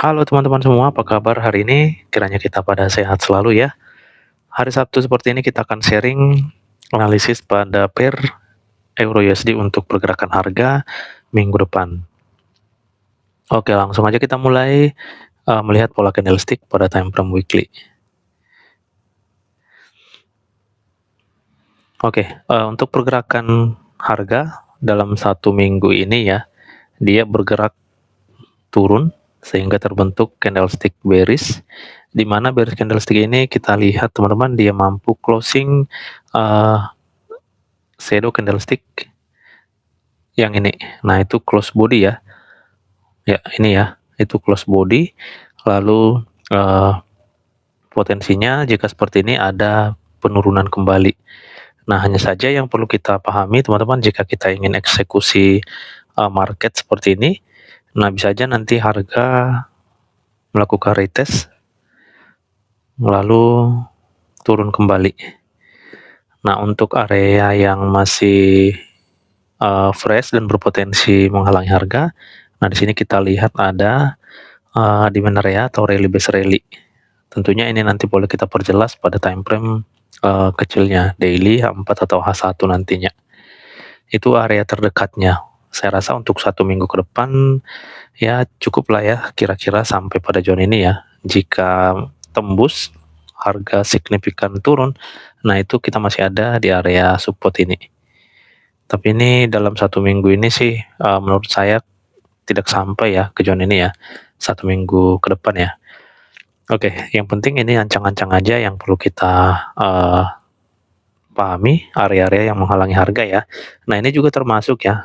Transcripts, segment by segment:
Halo teman-teman semua, apa kabar hari ini? Kiranya kita pada sehat selalu ya. Hari Sabtu seperti ini kita akan sharing analisis pada pair Euro USD untuk pergerakan harga minggu depan. Oke, langsung aja kita mulai melihat pola candlestick pada time frame weekly. Oke, untuk pergerakan harga dalam satu minggu ini ya, dia bergerak turun sehingga terbentuk candlestick bearish, di mana bearish candlestick ini kita lihat teman-teman dia mampu closing shadow candlestick yang ini. Nah, itu close body ya. Ya, ini ya, itu close body. Lalu potensinya jika seperti ini ada penurunan kembali. Nah, hanya saja yang perlu kita pahami teman-teman, jika kita ingin eksekusi market seperti ini, nah bisa aja nanti harga melakukan retest lalu turun kembali. Nah, untuk area yang masih fresh dan berpotensi menghalangi harga, nah di sini kita lihat ada demand area atau rally base rally. Tentunya ini nanti boleh kita perjelas pada time frame kecilnya, daily H4 atau H1 nantinya. Itu area terdekatnya. Saya rasa untuk satu minggu ke depan ya cukup lah ya, kira-kira sampai pada zona ini ya. Jika tembus harga signifikan turun, nah itu kita masih ada di area support ini. Tapi ini dalam satu minggu ini sih menurut saya tidak sampai ya ke zona ini ya, satu minggu ke depan ya. Oke, yang penting ini ancang-ancang aja yang perlu kita pahami, area-area yang menghalangi harga ya. Nah, ini juga termasuk ya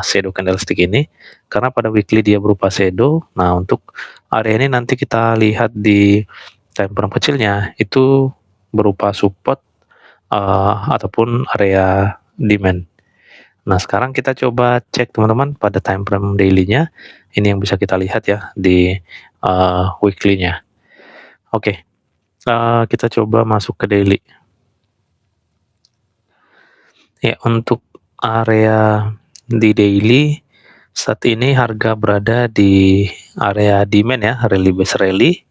shadow candlestick ini, karena pada weekly dia berupa shadow. Nah, untuk area ini nanti kita lihat di time frame kecilnya itu berupa support ataupun area demand. Nah, sekarang kita coba cek teman-teman pada time frame daily-nya. Ini yang bisa kita lihat ya di weekly-nya. Oke, kita coba masuk ke daily. Ya, untuk area di daily saat ini harga berada di area demand ya, rally base rally.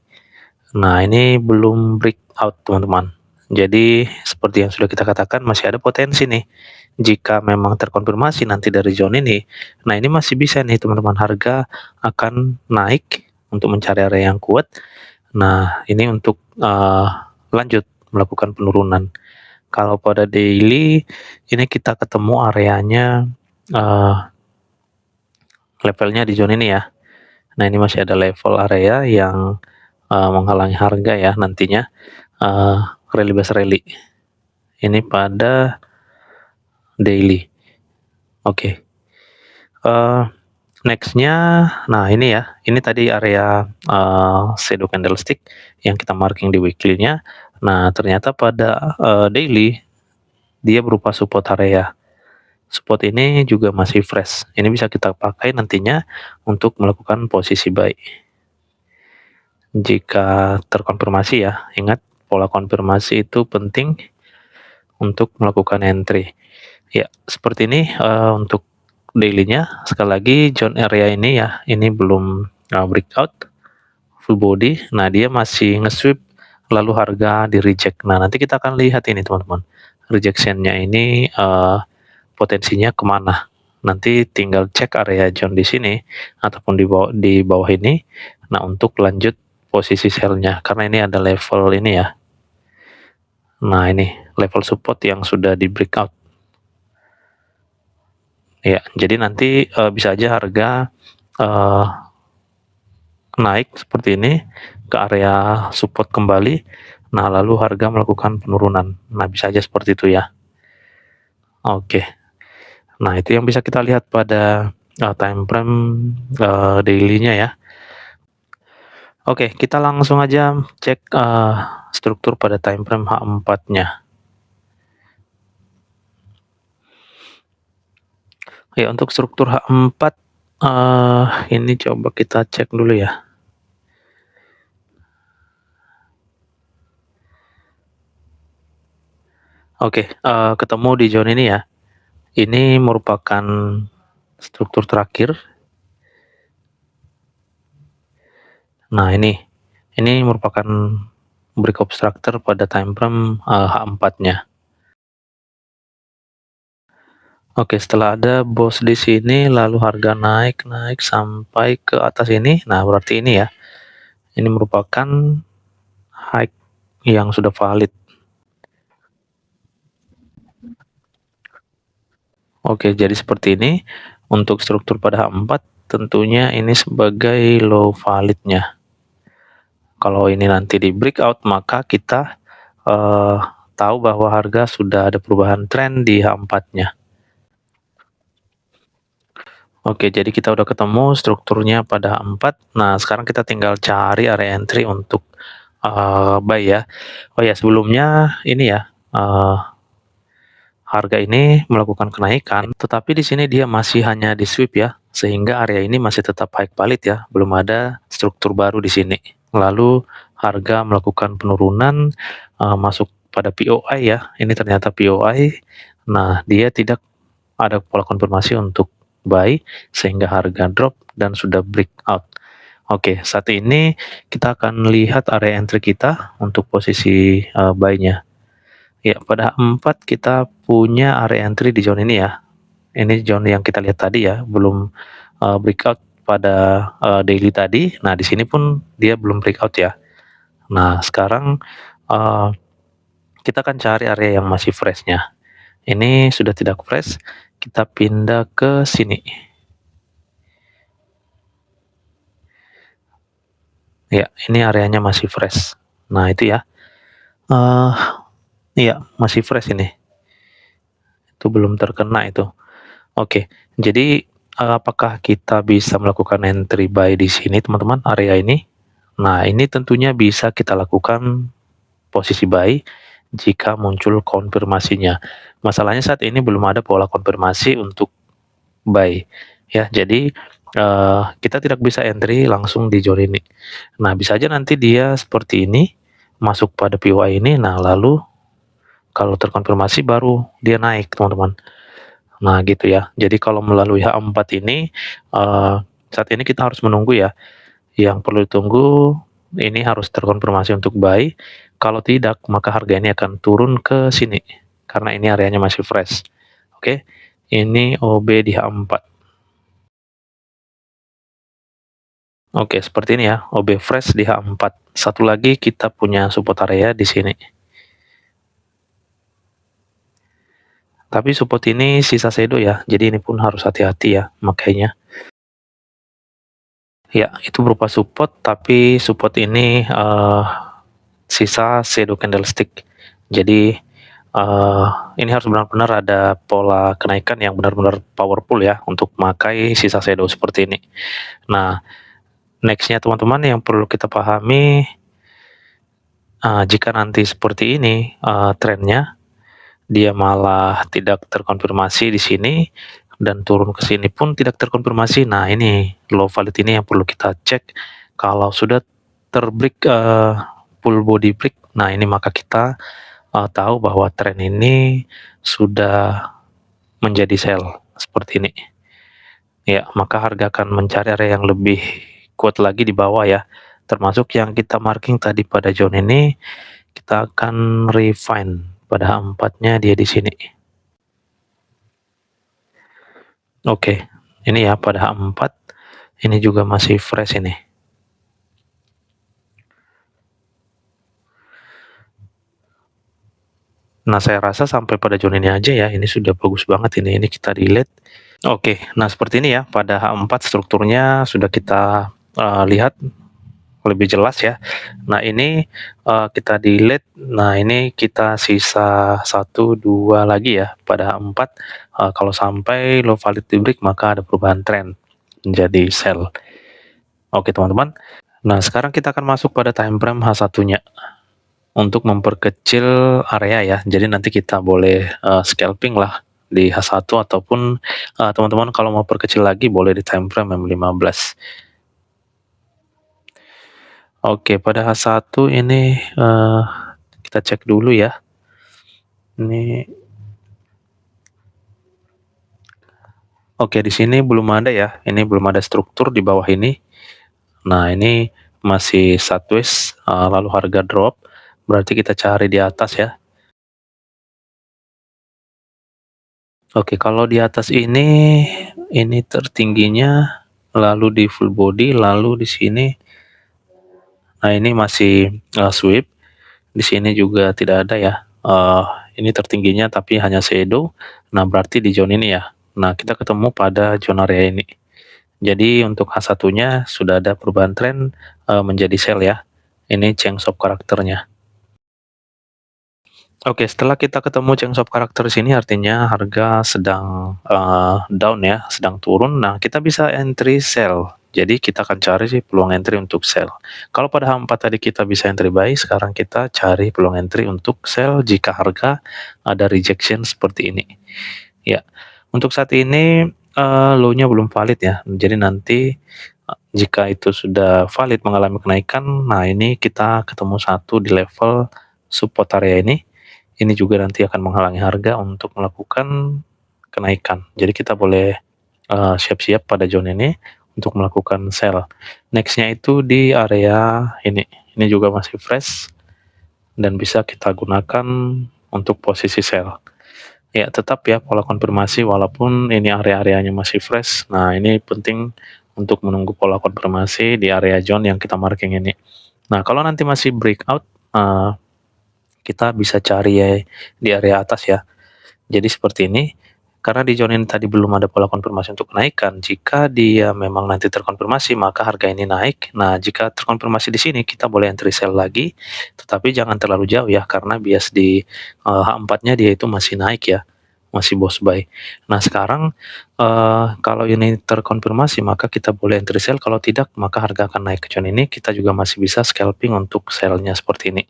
Nah, ini belum breakout teman-teman. Jadi seperti yang sudah kita katakan, masih ada potensi nih. Jika memang terkonfirmasi nanti dari zone ini, nah ini masih bisa nih teman-teman, harga akan naik untuk mencari area yang kuat. Nah, ini untuk lanjut melakukan penurunan. Kalau pada daily ini kita ketemu areanya levelnya di zona ini ya. Nah, ini masih ada level area yang menghalangi harga ya nantinya, rally base rally. Ini pada daily. Oke. Nextnya, nah ini ya, ini tadi area shadow candlestick yang kita marking di weekly-nya. Nah, ternyata pada daily dia berupa support area. Support ini juga masih fresh. Ini bisa kita pakai nantinya untuk melakukan posisi buy. Jika terkonfirmasi ya, ingat pola konfirmasi itu penting untuk melakukan entry. Ya, seperti ini untuk daily-nya. Sekali lagi zone area ini ya, ini belum breakout full body. Nah, dia masih nge-sweep lalu harga di reject. Nah, nanti kita akan lihat ini teman-teman, rejection-nya ini potensinya kemana. Nanti tinggal cek area zone di sini ataupun di bawah ini. Nah, untuk lanjut posisi sell-nya, karena ini ada level ini ya. Nah, ini level support yang sudah di breakout. Ya, jadi nanti bisa aja harga naik seperti ini ke area support kembali. Nah, lalu harga melakukan penurunan. Nah, bisa aja seperti itu ya. Oke. Nah, itu yang bisa kita lihat pada time frame daily-nya ya. Oke, kita langsung aja cek struktur pada time frame H4-nya. Ya, untuk struktur H4 ini coba kita cek dulu ya. Oke, ketemu di zone ini ya. Ini merupakan struktur terakhir. Nah, ini merupakan break obstructor pada time frame H4-nya. Oke, setelah ada BOS di sini, lalu harga naik sampai ke atas ini. Nah, berarti ini ya, ini merupakan high yang sudah valid. Oke, jadi seperti ini. Untuk struktur pada H4, tentunya ini sebagai low validnya. Kalau ini nanti di breakout, maka kita eh, tahu bahwa harga sudah ada perubahan tren di H4-nya. Oke, jadi kita udah ketemu strukturnya pada H4. Nah, sekarang kita tinggal cari area entry untuk buy ya. Oh ya, sebelumnya ini ya, harga ini melakukan kenaikan, tetapi di sini dia masih hanya di sweep ya, sehingga area ini masih tetap high valid ya, belum ada struktur baru di sini. Lalu harga melakukan penurunan, masuk pada POI ya, ini ternyata POI. Nah, dia tidak ada pola konfirmasi untuk buy, sehingga harga drop dan sudah breakout. Oke, saat ini kita akan lihat area entry kita untuk posisi buy-nya. Ya, pada 4 kita punya area entry di zone ini ya. Ini zone yang kita lihat tadi ya, belum breakout pada daily tadi. Nah, di sini pun dia belum breakout ya. Nah, sekarang uh, kita akan cari area yang masih fresh-nya. Ini sudah tidak fresh, kita pindah ke sini. Ya, ini areanya masih fresh. Nah, itu ya. Uh, iya, masih fresh ini. Itu belum terkena itu. Oke, jadi apakah kita bisa melakukan entry buy di sini, teman-teman, area ini? Nah, ini tentunya bisa kita lakukan posisi buy jika muncul konfirmasinya. Masalahnya saat ini belum ada pola konfirmasi untuk buy, ya. Jadi kita tidak bisa entry langsung di zone ini. Nah, bisa aja nanti dia seperti ini, masuk pada POI ini, nah lalu kalau terkonfirmasi baru dia naik, teman-teman. Nah, gitu ya. Jadi kalau melalui H4 ini, saat ini kita harus menunggu ya. Yang perlu ditunggu, ini harus terkonfirmasi untuk buy. Kalau tidak, maka harga ini akan turun ke sini. Karena ini areanya masih fresh. Oke, ini OB di H4. Oke, seperti ini ya, OB fresh di H4. Satu lagi kita punya support area di sini. Tapi support ini sisa shadow ya, jadi ini pun harus hati-hati ya, makanya. Ya, itu berupa support, tapi support ini sisa shadow candlestick. Jadi ini harus benar-benar ada pola kenaikan yang benar-benar powerful ya untuk memakai sisa shadow seperti ini. Nah, nextnya teman-teman yang perlu kita pahami, jika nanti seperti ini trennya, dia malah tidak terkonfirmasi di sini dan turun ke sini pun tidak terkonfirmasi. Nah, ini low valid ini yang perlu kita cek. Kalau sudah terbreak full body break, nah ini maka kita tahu bahwa tren ini sudah menjadi sell seperti ini. Ya, maka harga akan mencari area yang lebih kuat lagi di bawah ya. Termasuk yang kita marking tadi pada zone ini, kita akan refine pada H4-nya dia di sini. Oke, ini ya pada H4, ini juga masih fresh ini. Nah, saya rasa sampai pada zone ini aja ya, ini sudah bagus banget ini kita delete. Oke, nah seperti ini ya, pada H4 strukturnya sudah kita lihat lebih jelas ya. Nah, ini kita delete. Nah, ini kita sisa 1, 2 lagi ya pada H4. Kalau sampai low valid di break, maka ada perubahan tren menjadi sell. Oke, teman-teman. Nah, sekarang kita akan masuk pada time frame H1-nya untuk memperkecil area ya. Jadi nanti kita boleh scalping lah di H1 ataupun teman-teman kalau mau perkecil lagi boleh di time frame M15. Oke, pada H1 ini kita cek dulu ya. Ini oke, di sini belum ada ya. Ini belum ada struktur di bawah ini. Nah, ini masih sideways, lalu harga drop, berarti kita cari di atas ya. Oke, kalau di atas ini tertingginya, lalu di full body, lalu di sini, nah ini masih sweep, di sini juga tidak ada ya. Ini tertingginya tapi hanya shadow. Nah, berarti di zone ini ya. Nah, kita ketemu pada zone area ini. Jadi untuk H1-nya sudah ada perubahan tren menjadi sell ya. Ini change of karakternya. Oke, setelah kita ketemu change of karakter sini artinya harga sedang down ya, sedang turun. Nah, kita bisa entry sell. Jadi kita akan cari sih peluang entry untuk sell. Kalau pada H4 tadi kita bisa entry buy, sekarang kita cari peluang entry untuk sell jika harga ada rejection seperti ini. Ya, untuk saat ini low-nya belum valid ya. Jadi nanti jika itu sudah valid mengalami kenaikan, nah ini kita ketemu satu di level support area ini. Ini juga nanti akan menghalangi harga untuk melakukan kenaikan. Jadi kita boleh siap-siap pada zone ini untuk melakukan sell. Next-nya itu di area ini. Ini juga masih fresh dan bisa kita gunakan untuk posisi sell. Ya, tetap ya pola konfirmasi walaupun ini area-areanya masih fresh. Nah, ini penting untuk menunggu pola konfirmasi di area zone yang kita marking ini. Nah, kalau nanti masih breakout, kita bisa cari ya di area atas ya. Jadi seperti ini, karena di zone ini tadi belum ada pola konfirmasi untuk kenaikan, jika dia memang nanti terkonfirmasi, maka harga ini naik. Nah, jika terkonfirmasi di sini, kita boleh entry sell lagi, tetapi jangan terlalu jauh ya, karena bias di H4-nya dia itu masih naik ya, masih boss buy. Nah, sekarang kalau ini terkonfirmasi, maka kita boleh entry sell, kalau tidak, maka harga akan naik ke zone ini, kita juga masih bisa scalping untuk sell-nya seperti ini.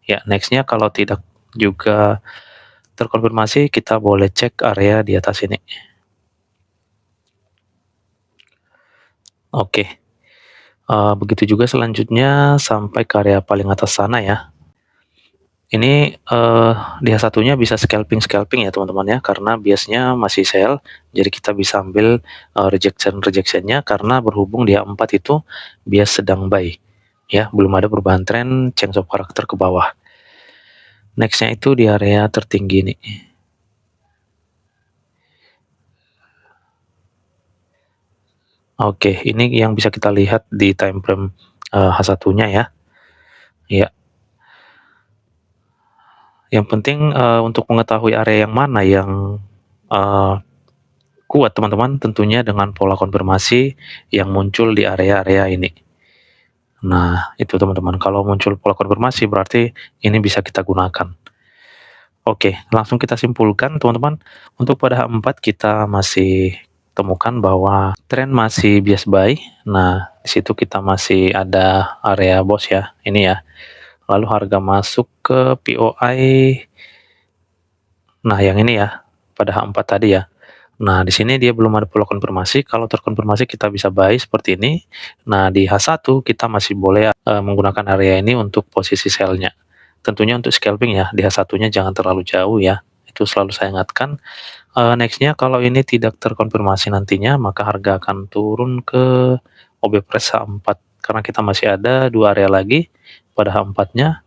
Ya, next-nya kalau tidak juga terkonfirmasi, kita boleh cek area di atas ini. Oke, begitu juga selanjutnya sampai ke area paling atas sana ya. Ini dia satunya bisa scalping ya teman-teman ya, karena biasanya masih sell, jadi kita bisa ambil rejection-rejectionnya karena berhubung dia 4 itu bias sedang buy ya, belum ada perubahan tren change of karakter ke bawah. Next-nya itu di area tertinggi nih. Oke, ini yang bisa kita lihat di time frame H1-nya ya. Ya, yang penting untuk mengetahui area yang mana yang kuat teman-teman, tentunya dengan pola konfirmasi yang muncul di area-area ini. Nah, itu teman-teman, kalau muncul pola konfirmasi berarti ini bisa kita gunakan. Oke, langsung kita simpulkan teman-teman, untuk pada H4 kita masih temukan bahwa tren masih bias buy. Nah, di situ kita masih ada area bos ya, ini ya. Lalu harga masuk ke POI, nah yang ini ya, pada H4 tadi ya. Nah, di sini dia belum ada pola konfirmasi, kalau terkonfirmasi kita bisa buy seperti ini. Nah, di H1 kita masih boleh menggunakan area ini untuk posisi sell-nya. Tentunya untuk scalping ya, di H1-nya jangan terlalu jauh ya, itu selalu saya ingatkan. Next-nya kalau ini tidak terkonfirmasi nantinya, maka harga akan turun ke OB Press H4, karena kita masih ada 2 area lagi pada H4-nya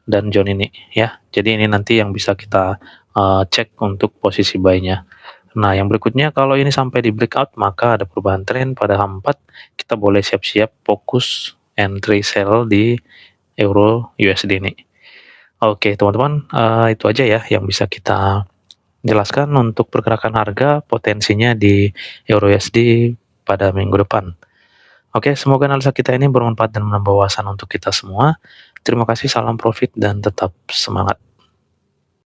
dan zone ini ya. Jadi ini nanti yang bisa kita cek untuk posisi buy-nya. Nah, yang berikutnya kalau ini sampai di breakout, maka ada perubahan tren pada H4, kita boleh siap-siap fokus entry sell di Euro USD ini. Oke teman-teman, itu aja ya yang bisa kita jelaskan untuk pergerakan harga potensinya di Euro USD pada minggu depan. Oke, semoga analisa kita ini bermanfaat dan menambah wawasan untuk kita semua. Terima kasih, salam profit dan tetap semangat.